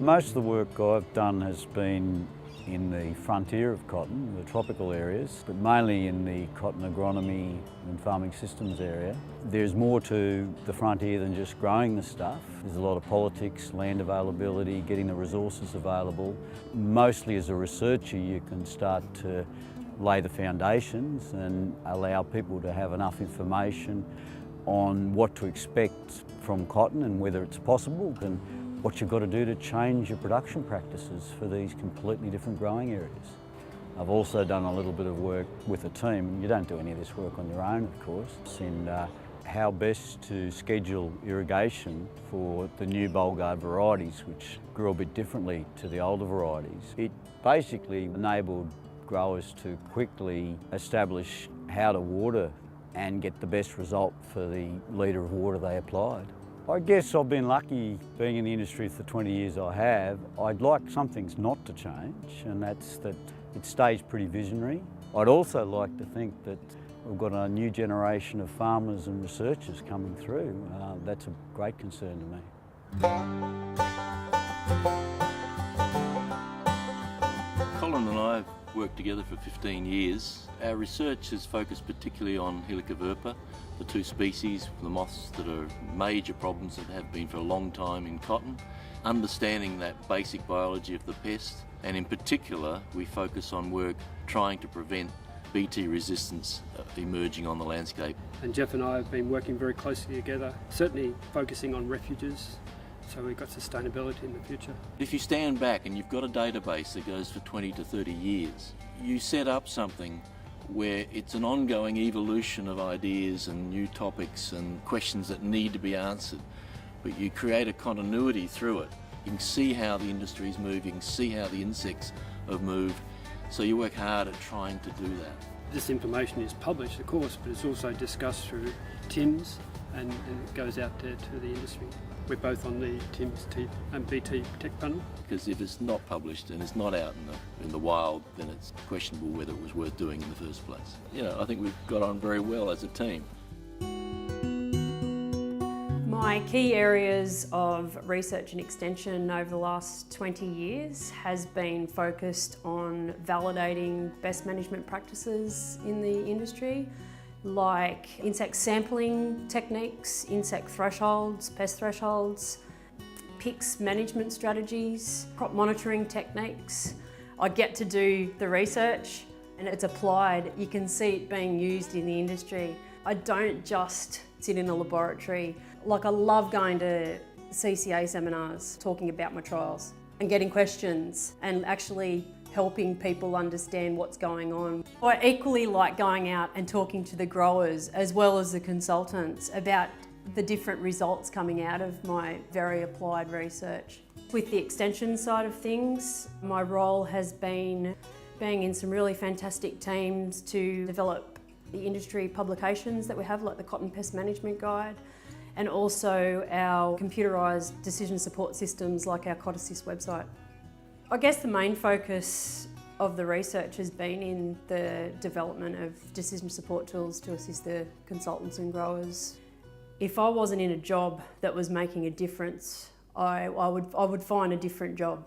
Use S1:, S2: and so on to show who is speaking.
S1: Most of the work I've done has been in the frontier of cotton, the tropical areas, but mainly in the cotton agronomy and farming systems area. There's more to the frontier than just growing the stuff. There's a lot of politics, land availability, getting the resources available. Mostly as a researcher, you can start to lay the foundations and allow people to have enough information on what to expect from cotton and whether it's possible, and what you've got to do to change your production practices for these completely different growing areas. I've also done a little bit of work with a team. You don't do any of this work on your own, of course, in how best to schedule irrigation for the new Bollgard varieties, which grew a bit differently to the older varieties. It basically enabled growers to quickly establish how to water and get the best result for the litre of water they applied. I guess I've been lucky being in the industry for the 20 years I have. I'd like some things not to change, and that's that it stays pretty visionary. I'd also like to think that we've got a new generation of farmers and researchers coming through. That's a great concern to me.
S2: Colin and I have worked together for 15 years. Our research has focused particularly on Helicoverpa, the two species, the moths that are major problems that have been for a long time in cotton. Understanding that basic biology of the pest, and in particular we focus on work trying to prevent Bt resistance emerging on the landscape.
S3: And Jeff and I have been working very closely together, certainly focusing on refuges, so we've got sustainability in the future.
S2: If you stand back and you've got a database that goes for 20 to 30 years, you set up something where it's an ongoing evolution of ideas and new topics and questions that need to be answered, but you create a continuity through it. You can see how the industry is moving, see how the insects have moved, so you work hard at trying to do that.
S3: This information is published, of course, but it's also discussed through TIMS and it goes out there to the industry. We're both on the TIMS and BT Tech panel.
S2: Because if it's not published and it's not out in the wild, then it's questionable whether it was worth doing in the first place. You know, I think we've got on very well as a team.
S4: My key areas of research and extension over the last 20 years has been focused on validating best management practices in the industry, like insect sampling techniques, insect thresholds, pest thresholds, PICS management strategies, crop monitoring techniques. I get to do the research and it's applied. You can see it being used in the industry. I don't just sit in a laboratory. Like, I love going to CCA seminars, talking about my trials and getting questions and actually helping people understand what's going on. I equally like going out and talking to the growers as well as the consultants about the different results coming out of my very applied research. With the extension side of things, my role has been being in some really fantastic teams to develop the industry publications that we have, like the Cotton Pest Management Guide, and also our computerised decision support systems like our CotAssist website. I guess the main focus of the research has been in the development of decision support tools to assist the consultants and growers. If I wasn't in a job that was making a difference, I would find a different job.